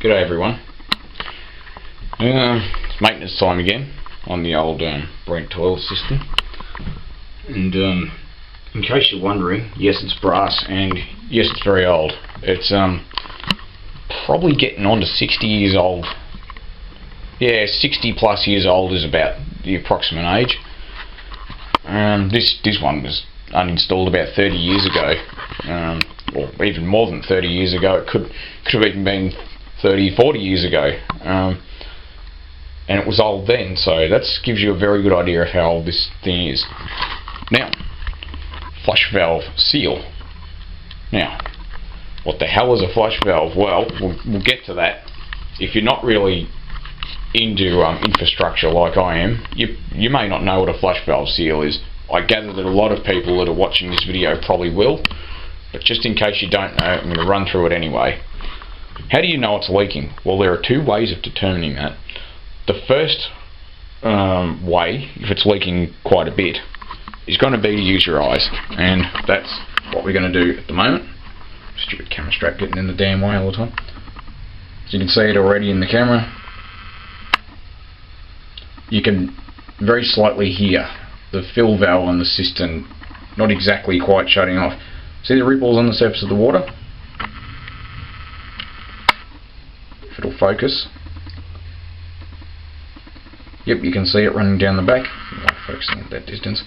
G'day everyone. It's maintenance time again on the old Brent toilet system. And in case you're wondering, yes, it's brass, and yes, it's very old. It's probably getting on to 60 years old. Yeah, 60 plus years old is about the approximate age. This one was uninstalled about 30 years ago, or even more than 30 years ago. It could have even been 30, 40 years ago, and it was old then, so that gives you a very good idea of how old this thing is. Now, flush valve seal. Now, what the hell is a flush valve? Well, we'll get to that. If you're not really into infrastructure like I am, you may not know what a flush valve seal is. I gather that a lot of people that are watching this video probably will, but just in case you don't know, I'm going to run through it anyway. How do you know it's leaking? Well, there are two ways of determining that. The first way, if it's leaking quite a bit, is going to be to use your eyes, and that's what we're going to do at the moment. Stupid camera strap getting in the damn way all the time. As you can see it already in the camera, you can very slightly hear the fill valve on the cistern not exactly quite shutting off. See the ripples on the surface of the water? If it'll focus. Yep, you can see it running down the back. I'm not focusing at that distance.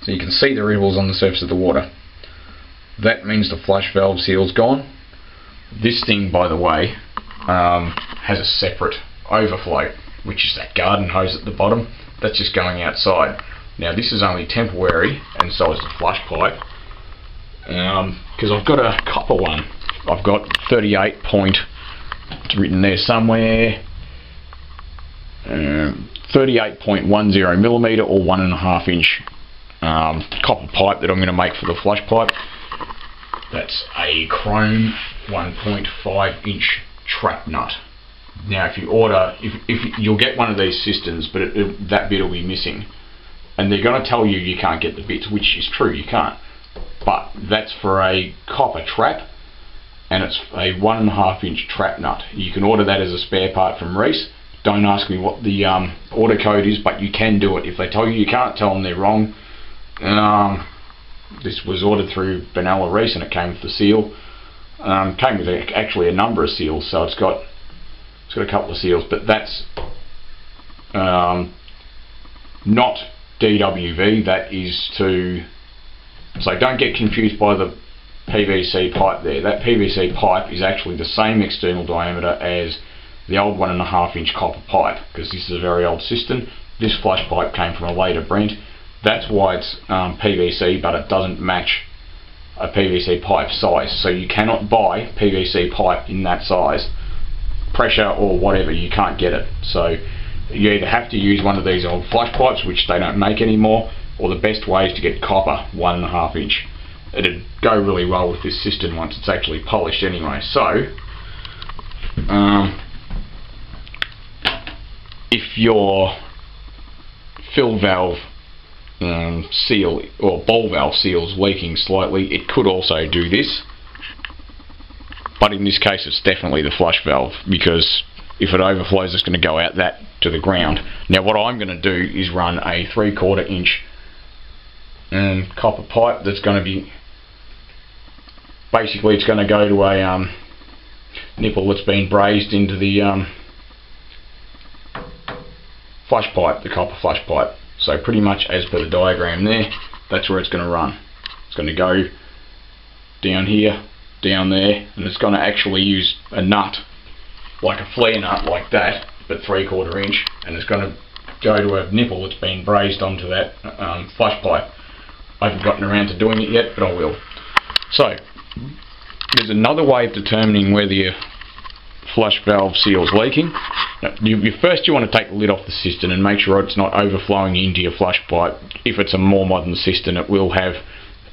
So you can see the ripples on the surface of the water. That means the flush valve seal's gone. This thing, by the way, has a separate overflow, which is that garden hose at the bottom. That's just going outside. Now this is only temporary, and so is the flush pipe, because I've got a copper one. I've got 38 point, it's written there somewhere, 38.10 millimeter or 1.5 inch copper pipe that I'm going to make for the flush pipe. That's a chrome 1.5 inch trap nut. Now if you order, if you'll get one of these cisterns, but that bit will be missing, and they're going to tell you you can't get the bits, which is true, you can't, but that's for a copper trap, and it's a 1.5 inch trap nut. You can order that as a spare part from Reese. Don't ask me what the order code is, but you can do it. If they tell you you can't, tell them they're wrong. This was ordered through Benalla Reese, and it came with the seal. Came with actually a number of seals, so it's got a couple of seals, but that's not DWV. That is to, so don't get confused by the PVC pipe there. That PVC pipe is actually the same external diameter as the old 1.5 inch copper pipe, because this is a very old cistern. This flush pipe came from a later Brent. That's why it's PVC, but it doesn't match a PVC pipe size. So you cannot buy PVC pipe in that size, pressure or whatever. You can't get it. So you either have to use one of these old flush pipes, which they don't make anymore, or the best way is to get copper 1.5 inch. It'd go really well with this cistern once it's actually polished anyway. So if your fill valve seal or ball valve seal is leaking slightly, it could also do this, but in this case it's definitely the flush valve, because if it overflows it's going to go out that to the ground. Now what I'm going to do is run a 3/4 inch copper pipe that's going to be, basically it's going to go to a nipple that's been brazed into the flush pipe, the copper flush pipe. So pretty much as per the diagram there, that's where it's going to run. It's going to go down here, down there, and it's going to actually use a nut, like a flare nut like that, but 3/4 inch, and it's going to go to a nipple that's been brazed onto that flush pipe. I haven't gotten around to doing it yet, but I will. So there's another way of determining whether your flush valve seal is leaking. Now, first you want to take the lid off the cistern and make sure it's not overflowing into your flush pipe. If it's a more modern cistern, it will have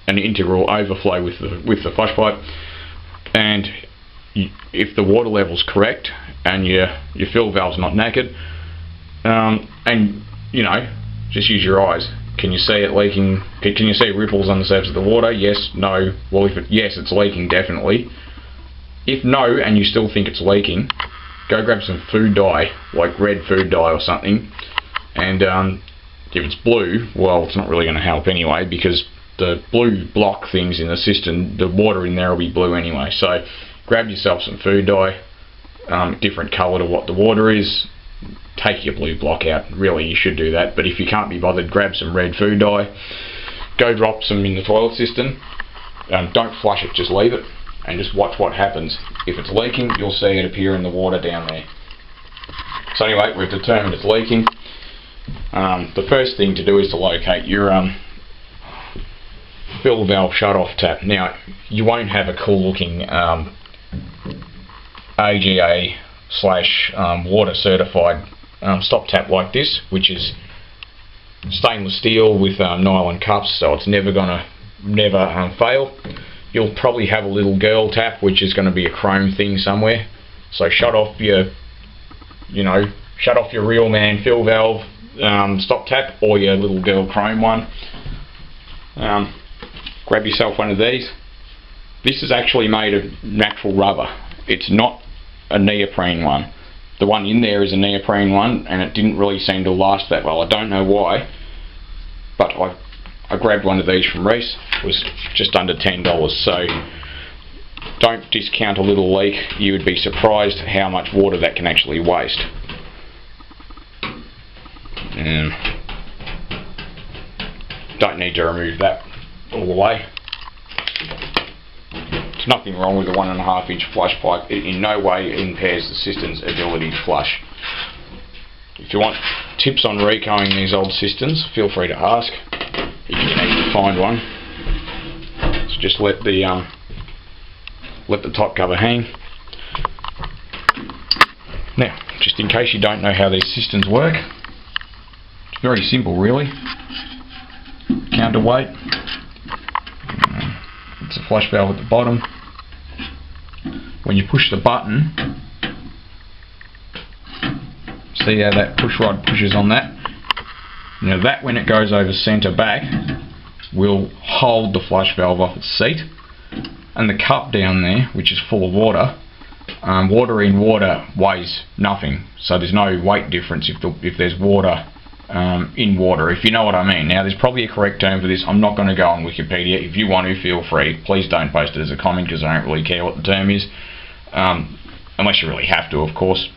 an integral overflow with the flush pipe, and if the water level's correct and your fill valve's not knackered, and you know, just use your eyes. Can you see it leaking? Can you see ripples on the surface of the water? Yes, no. Well, yes, it's leaking, definitely. If no, and you still think it's leaking, go grab some food dye, like red food dye or something, and if it's blue, well, it's not really going to help anyway, because the blue block things in the cistern, the water in there will be blue anyway. So grab yourself some food dye, different colour to what the water is. Take your blue block out. Really, you should do that. But if you can't be bothered, grab some red food dye. Go drop some in the toilet cistern. Don't flush it, just leave it, and just watch what happens. If it's leaking, you'll see it appear in the water down there. So anyway, we've determined it's leaking. The first thing to do is to locate your fill valve shut-off tap. Now, you won't have a cool-looking AGA / water certified stop tap like this, which is stainless steel with nylon cups, so it's never fail. You'll probably have a little girl tap, which is going to be a chrome thing somewhere. So shut off your real man fill valve stop tap, or your little girl chrome one. Grab yourself one of these. This is actually made of natural rubber. It's not a neoprene one. The one in there is a neoprene one, and it didn't really seem to last that well. I don't know why, but I grabbed one of these from Reese. It was just under $10, so don't discount a little leak. You would be surprised how much water that can actually waste. Don't need to remove that all the way. There's nothing wrong with the 1.5 inch flush pipe. It in no way impairs the cistern's ability to flush. If you want tips on recoing these old cisterns, feel free to ask. You can easily find one. So just let the top cover hang. Now, just in case you don't know how these cisterns work, it's very simple really. Counterweight. It's a flush valve at the bottom. When you push the button, see how that push rod pushes on that? Now that, when it goes over centre back, will hold the flush valve off its seat, and the cup down there, which is full of water, water in water weighs nothing, so there's no weight difference if there's water in water, if you know what I mean. Now, there's probably a correct term for this. I'm not going to go on Wikipedia. If you want to, feel free. Please don't post it as a comment, because I don't really care what the term is, unless you really have to, of course.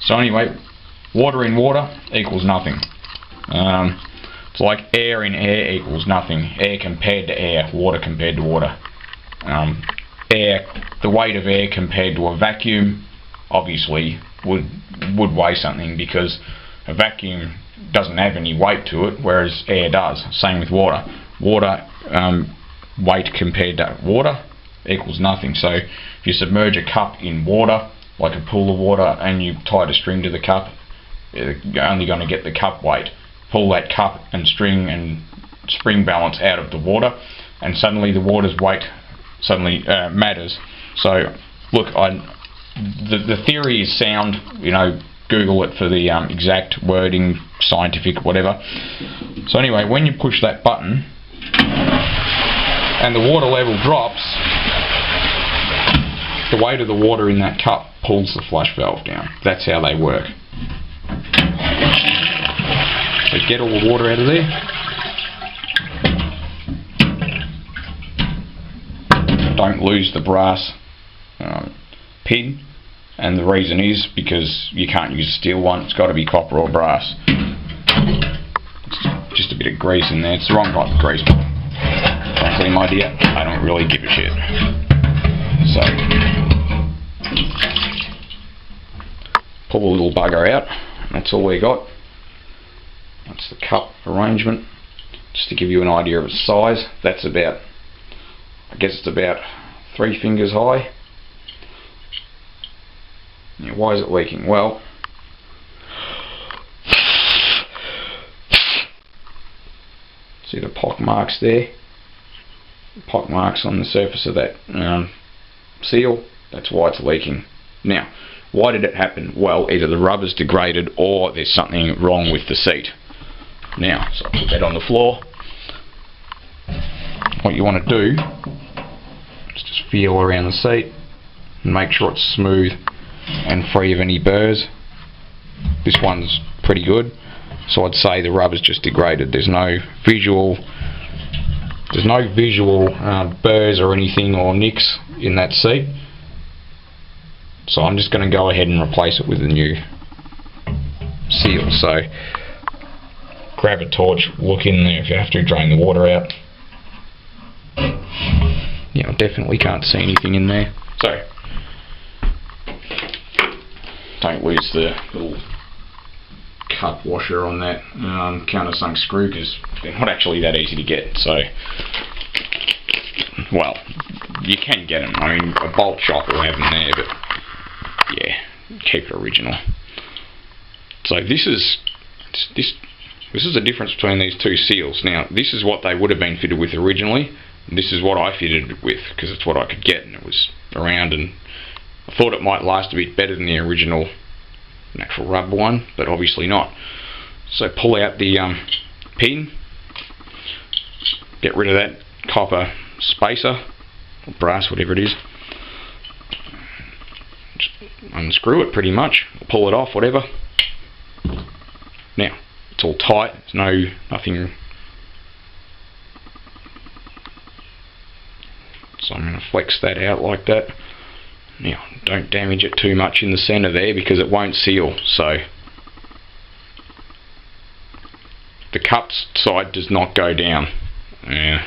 So anyway, water in water equals nothing. It's like air in air equals nothing. Air compared to air, water compared to water. The weight of air compared to a vacuum obviously would weigh something, because a vacuum doesn't have any weight to it, whereas air does. Same with water. Water, weight compared to water equals nothing. So if you submerge a cup in water, like a pool of water, and you tied a string to the cup, you're only going to get the cup weight. Pull that cup and string and spring balance out of the water, and suddenly the water's weight suddenly matters. So look, the theory is sound. Google it for the exact wording, scientific, whatever. So anyway, when you push that button and the water level drops, the weight of the water in that cup pulls the flush valve down. That's how they work. So get all the water out of there. Don't lose the brass pin, and the reason is because you can't use a steel one. It's got to be copper or brass. It's just a bit of grease in there. It's the wrong type of grease, but frankly, my dear, I don't really give a shit. So pull the little bugger out. That's all we got. That's the cup arrangement. Just to give you an idea of its size, that's about, I guess it's about 3 fingers high. Now, why is it leaking? Well, see the pock marks there? Pock marks on the surface of that seal. That's why it's leaking. Now, why did it happen? Well, either the rubber's degraded or there's something wrong with the seat. Now, so I'll put that on the floor. What you want to do is just feel around the seat and make sure it's smooth and free of any burrs. This one's pretty good, so I'd say the rubber's just degraded. There's no visual burrs or anything or nicks in that seat. So I'm just going to go ahead and replace it with a new seal. So grab a torch, look in there if you have to, drain the water out. Yeah, I definitely can't see anything in there. So don't lose the little cup washer on that countersunk screw, because they're not actually that easy to get. So, well, you can get them. I mean, a bolt shop will have them there, but yeah, keep it original. So this is the difference between these two seals. Now, this is what they would have been fitted with originally. This is what I fitted it with, because it's what I could get, and it was around, and I thought it might last a bit better than the original natural rubber one, but obviously not. So pull out the pin, get rid of that copper spacer, or brass, whatever it is. Just unscrew it pretty much, pull it off, whatever. Now, it's all tight, there's nothing. So I'm going to flex that out like that. Now, don't damage it too much in the centre there, because it won't seal. So the cup side does not go down. You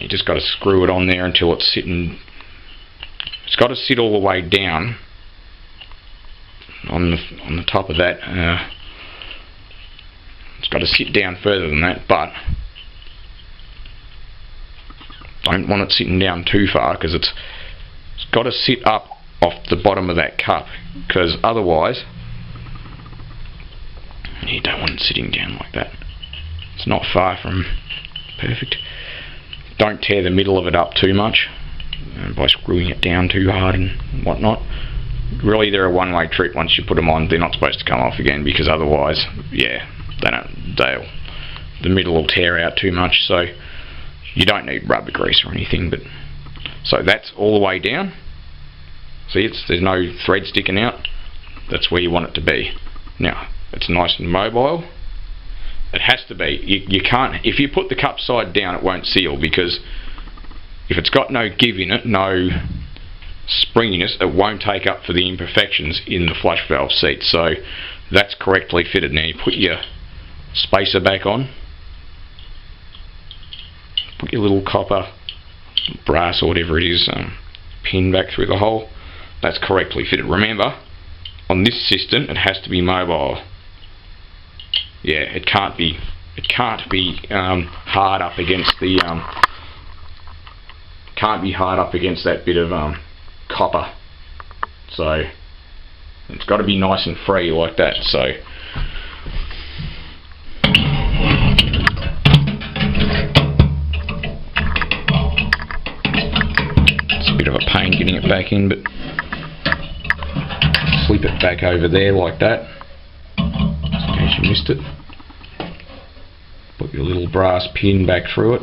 just got to screw it on there until it's sitting. It's got to sit all the way down on the top of that. It's got to sit down further than that, but don't want it sitting down too far, because it's got to sit up off the bottom of that cup, because otherwise you don't want it sitting down like that. It's not far from perfect. Don't tear the middle of it up too much by screwing it down too hard and whatnot. Really, they're a one-way trip. Once you put them on, they're not supposed to come off again, because otherwise, yeah, the middle will tear out too much. So you don't need rubber grease or anything, but so that's all the way down. See, there's no thread sticking out. That's where you want it to be. Now, it's nice and mobile. It has to be. You can't, if you put the cup side down, it won't seal, because if it's got no give in it, no springiness, it won't take up for the imperfections in the flush valve seat. So that's correctly fitted. Now you put your spacer back on. Put your little copper, brass or whatever it is, pin back through the hole. That's correctly fitted. Remember, on this cistern, it has to be mobile. Yeah, it can't be hard up against the that bit of copper. So it's got to be nice and free like that. So bit of a pain getting it back in, but slip it back over there like that, just in case you missed it. Put your little brass pin back through it.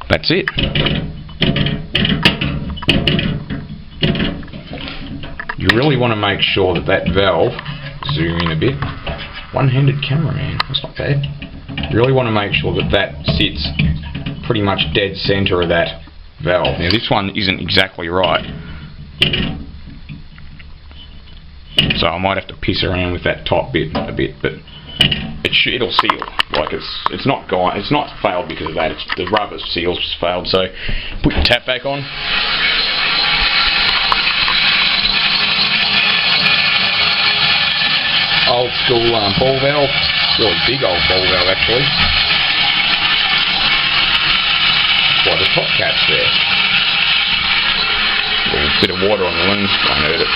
That's it. You really want to make sure that valve, zoom in a bit, one-handed camera, man, that's not bad. You really want to make sure that sits pretty much dead centre of that valve. Now this one isn't exactly right, so I might have to piss around with that top bit a bit, but it'll seal. Like it's not failed because of that. The rubber seals just failed. So put your tap back on. Old school ball valve, really big old ball valve actually. Why the top cap's there. A little bit of water on the lens, won't hurt it.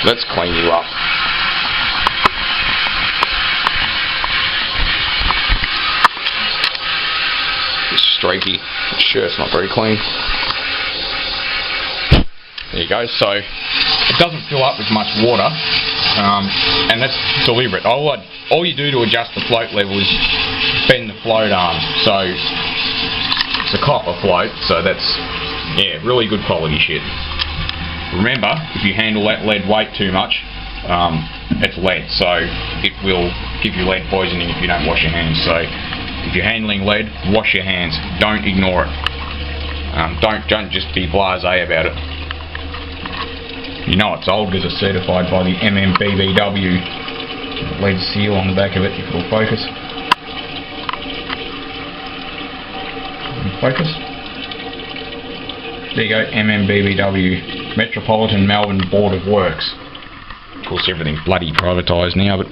Let's clean you up. shirt's not very clean. There you go. So it doesn't fill up with much water, and that's deliberate. All you do to adjust the float level is bend the float arm. So it's a copper float, so that's, yeah, really good quality shit. Remember, if you handle that lead weight too much, it's lead, so it will give you lead poisoning if you don't wash your hands. So if you're handling lead, wash your hands. Don't ignore it. Don't just be blasé about it. You know it's old because it's certified by the MMBBW. Lead seal on the back of it, if it'll focus. Focus. There you go, MMBBW, Metropolitan Melbourne Board of Works. Of course everything's bloody privatised now, but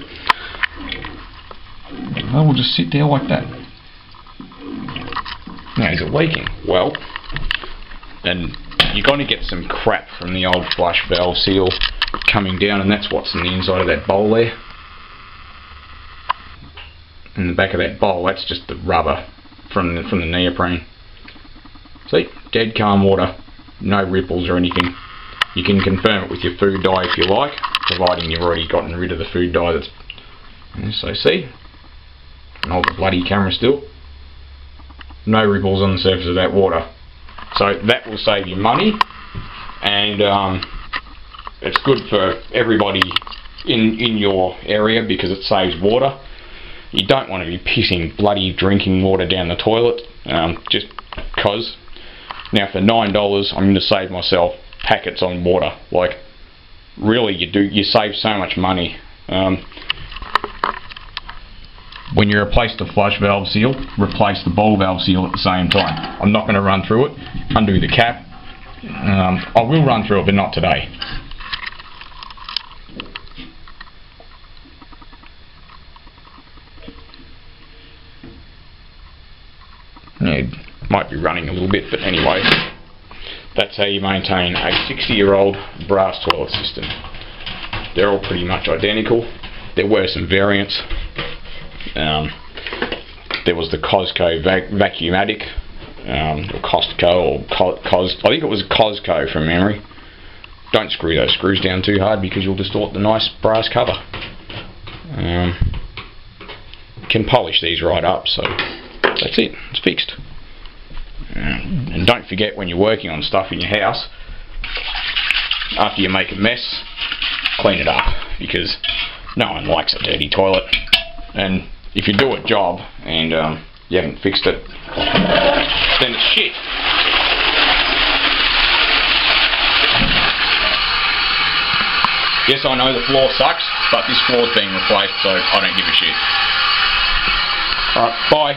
we'll just sit there like that. Now, is it leaking? Well, then you're going to get some crap from the old flush valve seal coming down, and that's what's in the inside of that bowl there. In the back of that bowl, that's just the rubber from the neoprene. See, dead calm water, no ripples or anything. You can confirm it with your food dye if you like, providing you've already gotten rid of the food dye that's... So see, and hold the bloody camera still. No ripples on the surface of that water. So that will save you money, and it's good for everybody in your area because it saves water. You don't want to be pissing bloody drinking water down the toilet, just because. Now for $9 I'm going to save myself packets on water. Like, really, you save so much money. When you replace the flush valve seal, replace the ball valve seal at the same time. I'm not going to run through it, undo the cap. I will run through it, but not today. Yeah, it might be running a little bit, but anyway, that's how you maintain a 60-year-old brass toilet system. They're all pretty much identical. There were some variants. There was the Cosco Vacuumatic, or Costco, or Cos. I think it was Cosco from memory. Don't screw those screws down too hard because you'll distort the nice brass cover. Can polish these right up, so that's it. It's fixed. And don't forget, when you're working on stuff in your house, after you make a mess, clean it up, because no one likes a dirty toilet. And if you do a job and you haven't fixed it, then it's shit. Yes, I know the floor sucks, but this floor's being replaced, so I don't give a shit. Alright, bye.